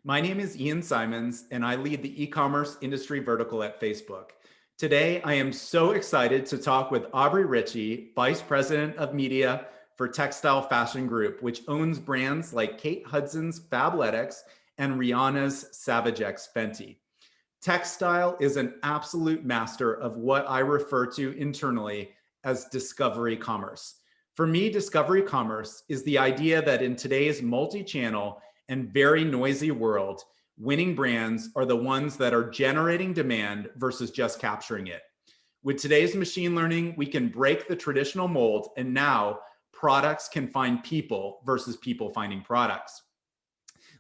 My name is Ian Simons, and I lead the e-commerce industry vertical at Facebook. Today, I am so excited to talk with Aubrie Richey, Vice President of Media for TechStyle Fashion Group, which owns brands like Kate Hudson's Fabletics and Rihanna's Savage X Fenty. TechStyle is an absolute master of what I refer to internally as discovery commerce. For me, discovery commerce is the idea that in today's multi-channel and very noisy world, winning brands are the ones that are generating demand versus just capturing it. With today's machine learning, we can break the traditional mold, and now products can find people versus people finding products.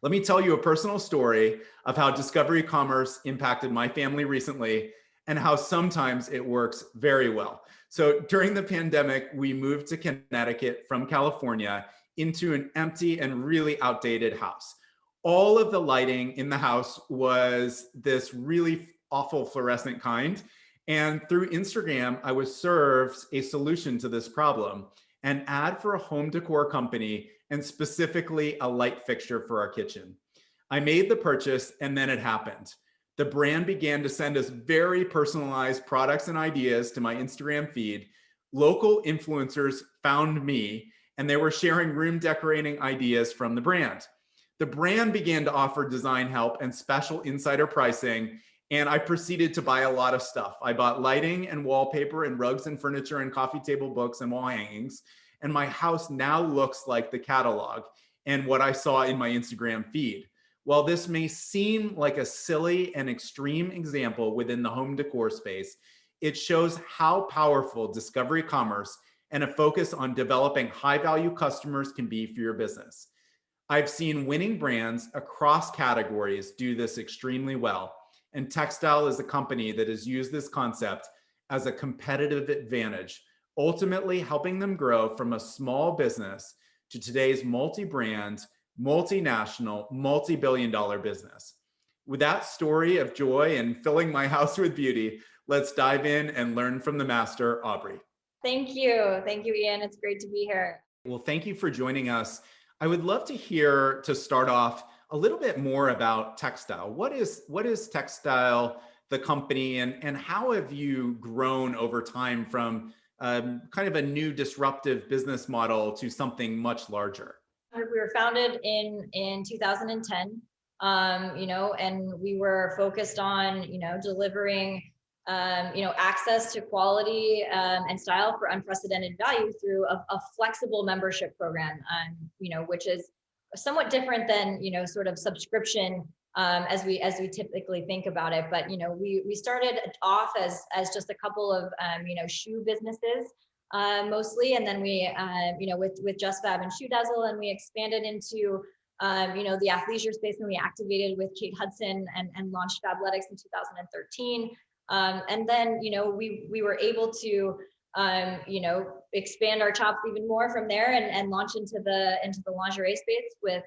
Let me tell you a personal story of how discovery commerce impacted my family recently and how sometimes it works very well. So during the pandemic, we moved to Connecticut from California into an empty and really outdated house. All of the lighting in the house was this really awful fluorescent kind. And through Instagram, I was served a solution to this problem, an ad for a home decor company and specifically a light fixture for our kitchen. I made the purchase and then it happened. The brand began to send us very personalized products and ideas to my Instagram feed. Local influencers found me and they were sharing room decorating ideas from the brand. The brand began to offer design help and special insider pricing, and I proceeded to buy a lot of stuff. I bought lighting and wallpaper and rugs and furniture and coffee table books and wall hangings, and my house now looks like the catalog and what I saw in my Instagram feed. While this may seem like a silly and extreme example within the home decor space, it shows how powerful discovery commerce and a focus on developing high-value customers can be for your business. I've seen winning brands across categories do this extremely well, and TechStyle is a company that has used this concept as a competitive advantage, ultimately helping them grow from a small business to today's multi-brand, multinational, multi-billion-dollar business. With that story of joy and filling my house with beauty, let's dive in and learn from the master, Aubrie. Thank you. Thank you, Ian. It's great to be here. Well, thank you for joining us. I would love to hear, to start off, a little bit more about TechStyle. What is TechStyle, the company, and how have you grown over time from kind of a new disruptive business model to something much larger? We were founded in 2010, and we were focused on, delivering, access to quality and style for unprecedented value through a flexible membership program, which is somewhat different than, sort of subscription as we typically think about it. But, we started off as just a couple of, shoe businesses mostly. And then we, with Just Fab and Shoe Dazzle, and we expanded into, the athleisure space, and we activated with Kate Hudson and launched Fabletics in 2013. And then, we were able to, expand our chops even more from there and launch into the lingerie space with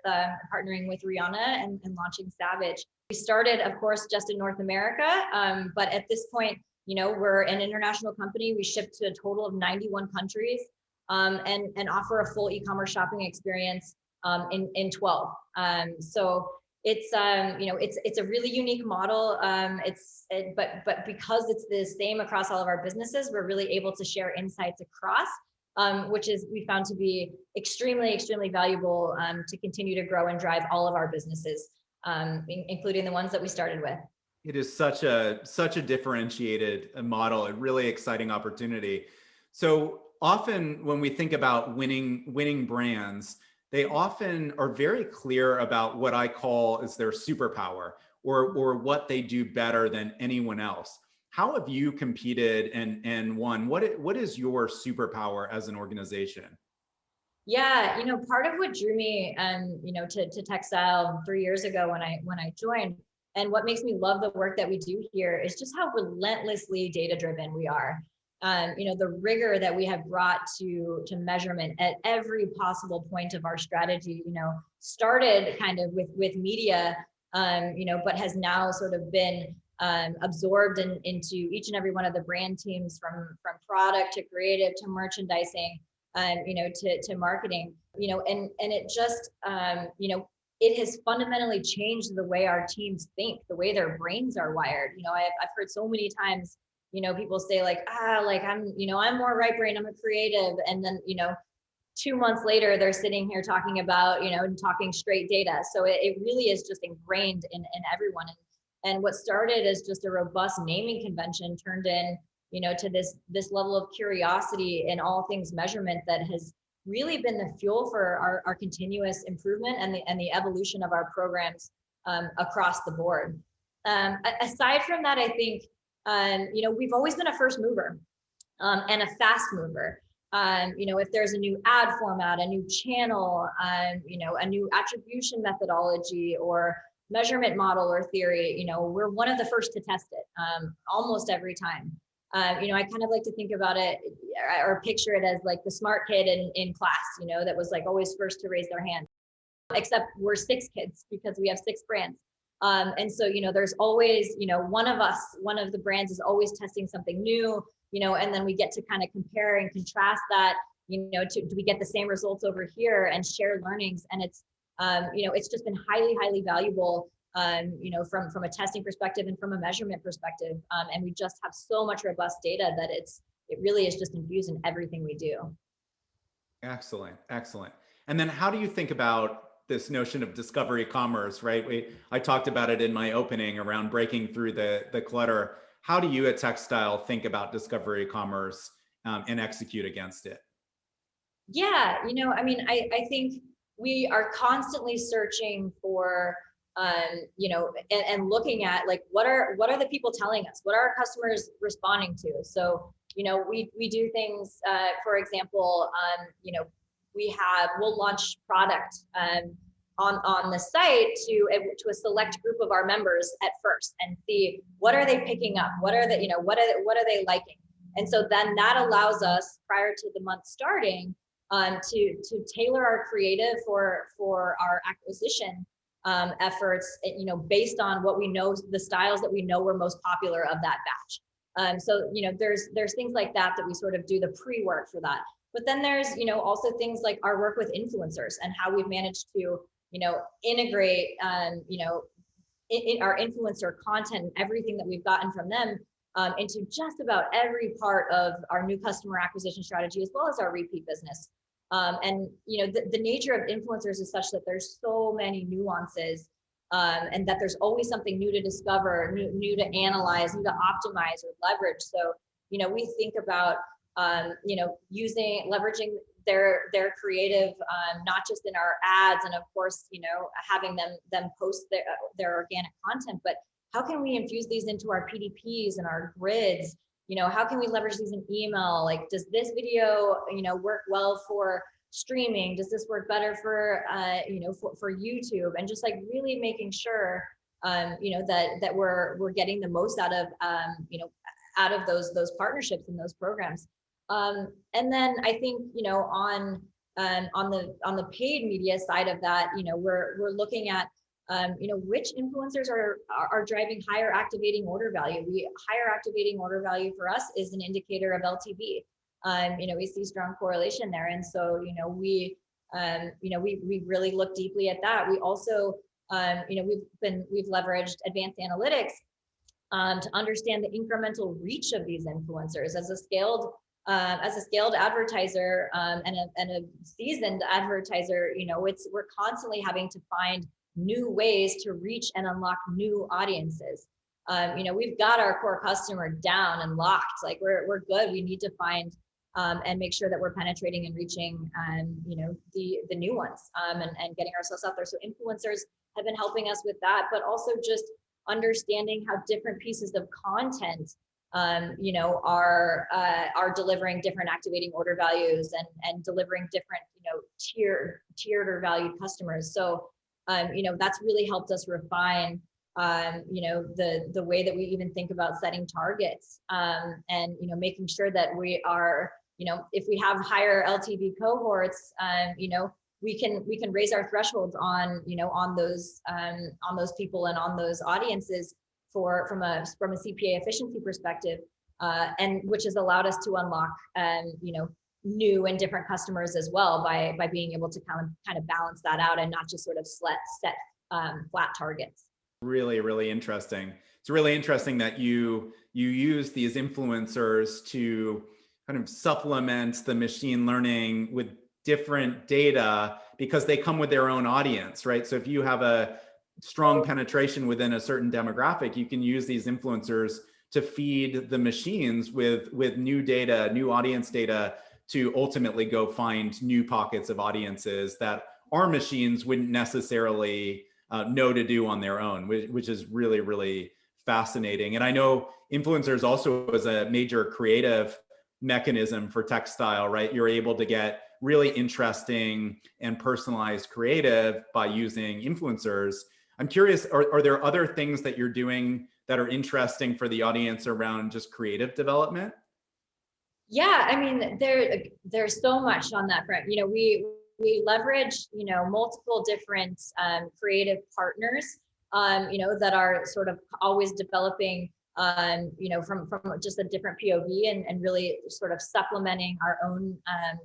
partnering with Rihanna and launching Savage. We started, of course, just in North America, but at this point, we're an international company. We ship to a total of 91 countries and offer a full e-commerce shopping experience in 12. So it's it's a really unique model. But because it's the same across all of our businesses, we're really able to share insights across, which is we found to be extremely valuable to continue to grow and drive all of our businesses, including the ones that we started with. It is such a differentiated model, a really exciting opportunity. So often when we think about winning brands, they often are very clear about what I call is their superpower or what they do better than anyone else. How have you competed and won? What is your superpower as an organization? Yeah, part of what drew me, to TechStyle 3 years ago when I joined, and what makes me love the work that we do here is just how relentlessly data driven we are. The rigor that we have brought to measurement at every possible point of our strategy, started kind of with media, but has now sort of been absorbed into each and every one of the brand teams from product to creative to merchandising, to marketing, and it just, it has fundamentally changed the way our teams think, the way their brains are wired. I've heard so many times, people say like, like I'm more right brain, I'm a creative. And then, 2 months later, they're sitting here talking about, talking straight data. So it really is just ingrained in everyone. And what started as just a robust naming convention turned in, to this level of curiosity in all things measurement that has really been the fuel for our continuous improvement and the evolution of our programs across the board. Aside from that, I think, we've always been a first mover and a fast mover. If there's a new ad format, a new channel, a new attribution methodology or measurement model or theory, we're one of the first to test it almost every time. I kind of like to think about it or picture it as like the smart kid in class, that was like always first to raise their hand, except we're 6 kids because we have 6 brands. And so, there's always, one of the brands is always testing something new, and then we get to kind of compare and contrast that, do we get the same results over here and share learnings. And it's, it's just been highly, highly valuable, from a testing perspective and from a measurement perspective. And we just have so much robust data that it really is just infused in everything we do. Excellent. Excellent. And then how do you think about this notion of discovery commerce, right? I talked about it in my opening around breaking through the clutter. How do you at TechStyle think about discovery commerce and execute against it? Yeah, I think we are constantly searching for, and looking at like, what are the people telling us? What are our customers responding to? So, we do things, for example, we'll launch product on the site to a select group of our members at first and see what are they picking up, what are they, what are they liking, and so then that allows us prior to the month starting to tailor our creative for our acquisition efforts, based on what we know, the styles that we know were most popular of that batch. So there's things like that we sort of do the pre-work for that. But then there's, also things like our work with influencers and how we've managed to, integrate, in our influencer content and everything that we've gotten from them into just about every part of our new customer acquisition strategy, as well as our repeat business. And, the nature of influencers is such that there's so many nuances and that there's always something new to discover, new to analyze, new to optimize or leverage. So, we think about, leveraging their creative, not just in our ads and of course, having them post their organic content, but how can we infuse these into our PDPs and our grids? How can we leverage these in email? Like, does this video, work well for streaming? Does this work better for, for YouTube? And just like really making sure, that we're getting the most out of, out of those partnerships and those programs. And then I think, on the paid media side of that, we're looking at, which influencers are driving higher activating order value. Higher activating order value for us is an indicator of LTV. We see strong correlation there, and so we really look deeply at that. We also we've leveraged advanced analytics to understand the incremental reach of these influencers as a scaled advertiser and a seasoned advertiser. We're constantly having to find new ways to reach and unlock new audiences. We've got our core customer down and locked. Like we're good. We need to find and make sure that we're penetrating and reaching, the new ones and getting ourselves out there. So influencers have been helping us with that, but also just understanding how different pieces of content, are delivering different activating order values and delivering different, tiered or valued customers. So, that's really helped us refine, the way that we even think about setting targets, and, making sure that we are, if we have higher LTV cohorts, we can raise our thresholds on, on those people and on those audiences from a CPA efficiency perspective, and which has allowed us to unlock, new and different customers as well by being able to kind of balance that out and not just sort of set flat targets. Really, really interesting. It's really interesting that you use these influencers to kind of supplement the machine learning with different data because they come with their own audience, right? So if you have a strong penetration within a certain demographic, you can use these influencers to feed the machines with new data, new audience data, to ultimately go find new pockets of audiences that our machines wouldn't necessarily know to do on their own, which is really, really fascinating. And I know influencers also is a major creative mechanism for TechStyle, right? You're able to get really interesting and personalized creative by using influencers. I'm curious, are there other things that you're doing that are interesting for the audience around just creative development? Yeah, I mean, there's so much on that front. You know, we leverage, you know, multiple different creative partners, you know, that are sort of always developing, you know, from just a different POV and really sort of supplementing our own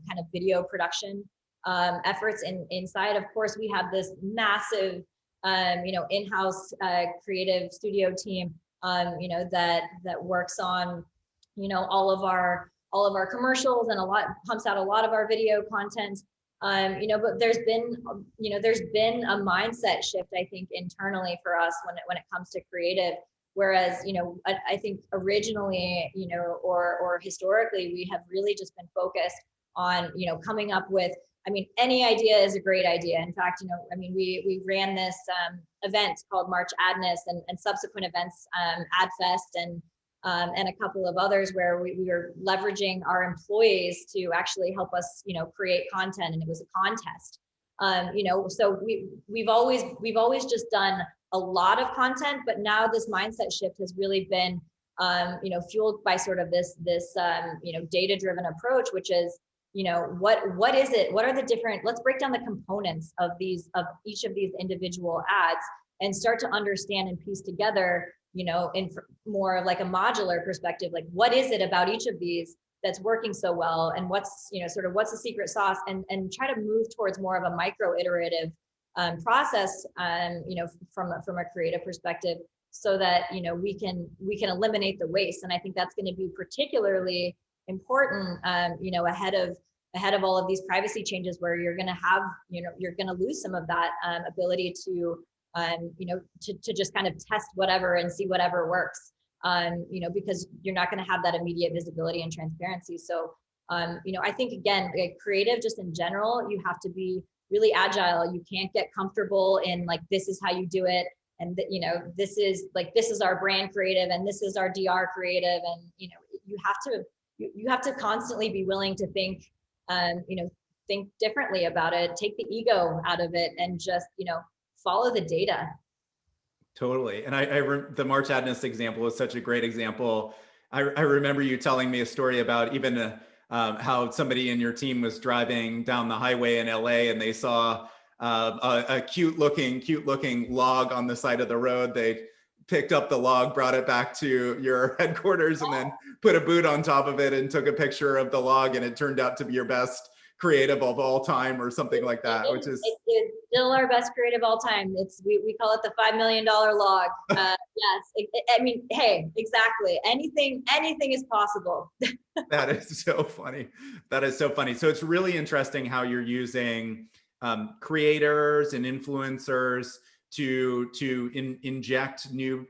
kind of video production efforts inside. Of course, we have this massive, you know, in-house creative studio team, you know, that works on, you know, all of our commercials and pumps out a lot of our video content. You know, but there's been a mindset shift, I think, internally for us when it comes to creative. Whereas, you know, I think originally, you know, or historically, we have really just been focused on, you know, coming up with, I mean, any idea is a great idea. In fact, you know, I mean, we ran this event called March Adness and subsequent events, AdFest and a couple of others where we were leveraging our employees to actually help us, you know, create content, and it was a contest. You know, so we've always just done a lot of content, but now this mindset shift has really been, you know, fueled by sort of this you know, data-driven approach, which is, you know, what is it? What are the different? Let's break down the components of each of these individual ads and start to understand and piece together, you know, in more of like a modular perspective, like what is it about each of these that's working so well, and what's, you know, sort of what's the secret sauce, and try to move towards more of a micro iterative process, you know, from a creative perspective, so that, you know, we can eliminate the waste. And I think that's going to be particularly important, you know, ahead of all of these privacy changes, where you're going to have, you know, you're going to lose some of that ability to, you know, to just kind of test whatever and see whatever works, you know, because you're not going to have that immediate visibility and transparency. So, you know, I think, again, like creative, just in general, you have to be really agile. You can't get comfortable in like, this is how you do it. And you know, this is our brand creative, and this is our DR creative. And, you know, you have to constantly be willing to think, you know, think differently about it, take the ego out of it, and just, you know, follow the data. Totally. And the March Adness example is such a great example. I remember you telling me a story about even how somebody in your team was driving down the highway in LA, and they saw a cute looking log on the side of the road. They picked up the log, brought it back to your headquarters, and then put a boot on top of it and took a picture of the log, and it turned out to be your best creative of all time or something like that, which is still our best creative all time. We call it the $5 million log. Yes, I mean, hey, exactly. Anything is possible. That is so funny. That is so funny. So it's really interesting how you're using creators and influencers to inject new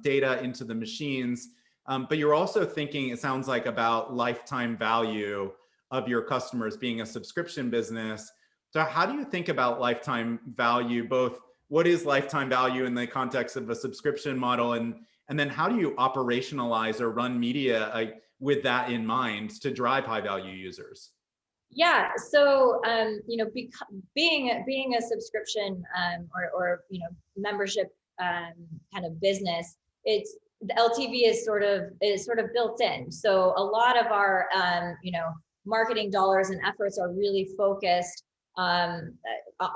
data into the machines. But you're also thinking, it sounds like, about lifetime value of your customers, being a subscription business. So how do you think about lifetime value? Both what is lifetime value in the context of a subscription model, and then how do you operationalize or run media with that in mind to drive high value users? Yeah, so you know, being a subscription or you know, membership kind of business, it's the LTV is sort of built in. So a lot of our you know, marketing dollars and efforts are really focused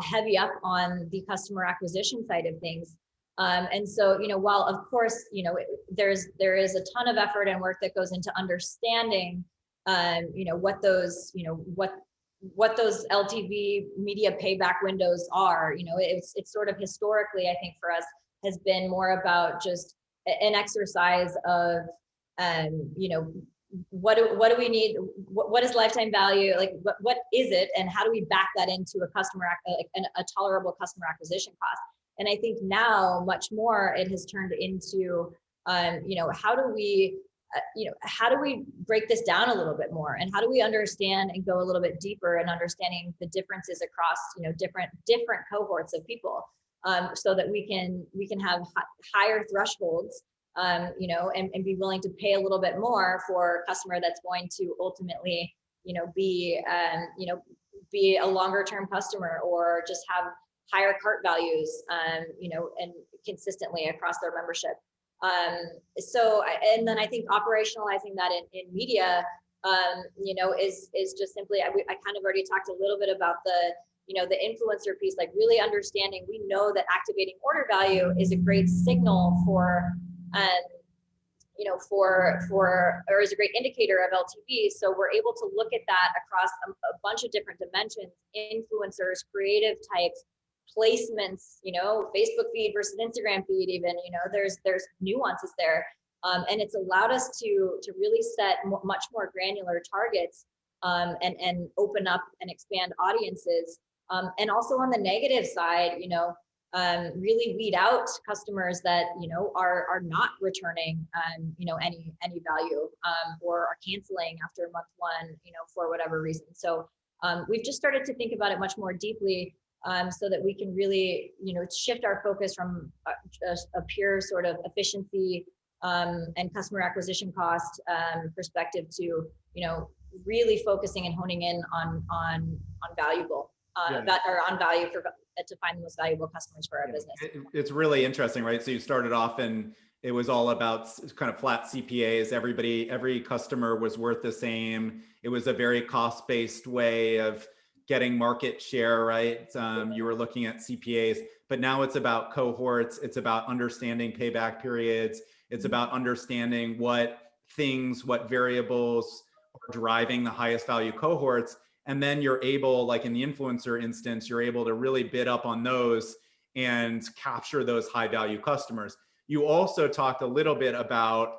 heavy up on the customer acquisition side of things. And so, you know, while of course, you know, there is a ton of effort and work that goes into understanding what those, what those LTV media payback windows are. It's sort of historically, I think for us, has been more about just an exercise of, what do we need? What is lifetime value? Like, what is it? And how do we back that into a tolerable customer acquisition cost? And I think now much more it has turned into, how do we, how do we break this down a little bit more, and how do we understand and go a little bit deeper in understanding the differences across, different cohorts of people, so that we can have higher thresholds, and be willing to pay a little bit more for a customer that's going to ultimately, be a longer term customer, or just have higher cart values, and consistently across their membership. And then I think operationalizing that in media, is just simply, I kind of already talked a little bit about the influencer piece, like really understanding, we know that activating order value is a great signal for, or is a great indicator of LTV. So we're able to look at that across a bunch of different dimensions: influencers, creative types, placements, Facebook feed versus Instagram feed, even, there's nuances there. And it's allowed us to really set much more granular targets, and open up and expand audiences. And also on the negative side, really weed out customers that, are not returning, any value, or are canceling after month one, for whatever reason. So we've just started to think about it much more deeply, so that we can really, shift our focus from a pure sort of efficiency, and customer acquisition cost, perspective to, really focusing and honing in on valuable, that are on value to find the most valuable customers for our business. It's really interesting, right? So you started off and it was all about kind of flat CPAs. Every customer was worth the same. It was a very cost-based way of getting market share, right? You were looking at CPAs, but now it's about cohorts. It's about understanding payback periods. It's about understanding what variables are driving the highest value cohorts. And then you're able, like in the influencer instance, you're able to really bid up on those and capture those high value customers. You also talked a little bit about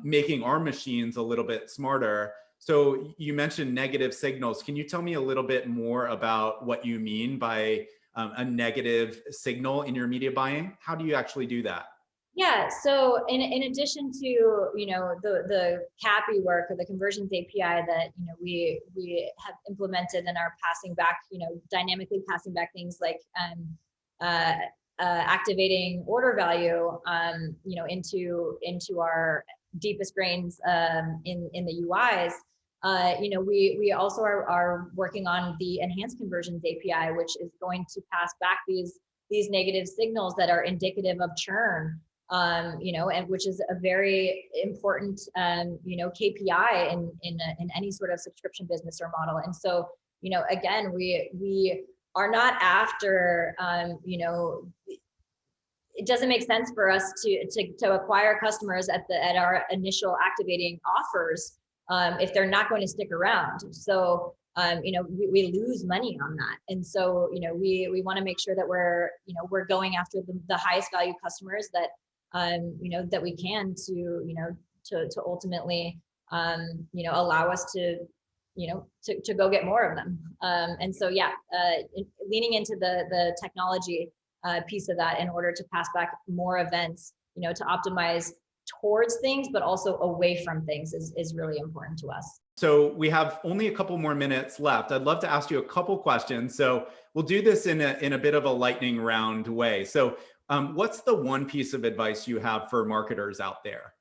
making our machines a little bit smarter. So you mentioned negative signals. Can you tell me a little bit more about what you mean by a negative signal in your media buying? How do you actually do that? Yeah, so in addition to, the CAPI work, or the conversions API that, we have implemented and are passing back, dynamically passing back things like activating order value, into our deepest grains, in the UIs. We also are working on the enhanced conversions API, which is going to pass back these negative signals that are indicative of churn, and which is a very important, KPI in any sort of subscription business or model. And so, again, we are not after, it doesn't make sense for us to acquire customers at our initial activating offers, if they're not going to stick around. So, we lose money on that. And so, we want to make sure that we're going after the highest value customers that, that we can to ultimately, allow us to go get more of them. And so, yeah, leaning into the technology piece of that in order to pass back more events, to optimize towards things, but also away from things is really important to us. So we have only a couple more minutes left. I'd love to ask you a couple questions. So we'll do this in a bit of a lightning round way. So what's the one piece of advice you have for marketers out there?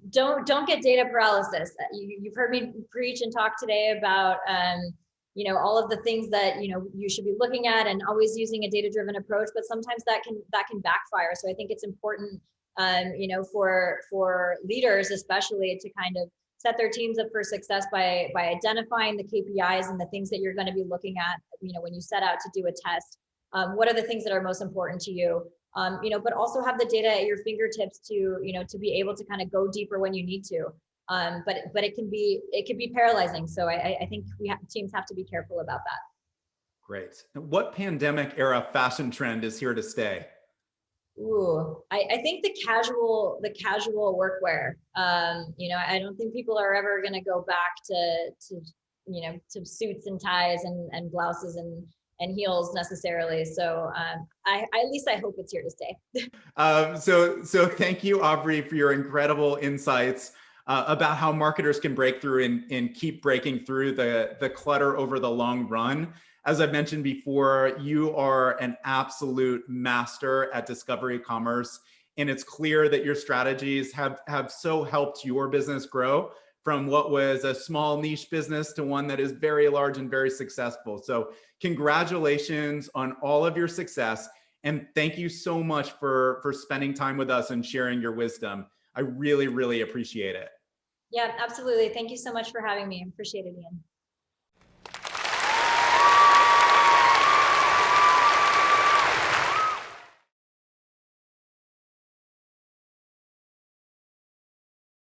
Don't get data paralysis. You've heard me preach and talk today about, all of the things that, you should be looking at, and always using a data-driven approach, but sometimes that can backfire. So I think it's important, for leaders, especially, to kind of set their teams up for success by identifying the KPIs and the things that you're going to be looking at, when you set out to do a test. What are the things that are most important to you? But also have the data at your fingertips to be able to kind of go deeper when you need to. But it can be paralyzing. So I think teams have to be careful about that. Great. What pandemic era fashion trend is here to stay? Ooh, I think the casual workwear. I don't think people are ever going to go back to suits and ties and blouses and heels necessarily. So at least I hope it's here to stay. So thank you, Aubrie, for your incredible insights about how marketers can break through and keep breaking through the clutter over the long run. As I've mentioned before, you are an absolute master at discovery commerce, and it's clear that your strategies have so helped your business grow from what was a small niche business to one that is very large and very successful. So congratulations on all of your success. And thank you so much for spending time with us and sharing your wisdom. I really, really appreciate it. Yeah, absolutely. Thank you so much for having me. I appreciate it, Ian.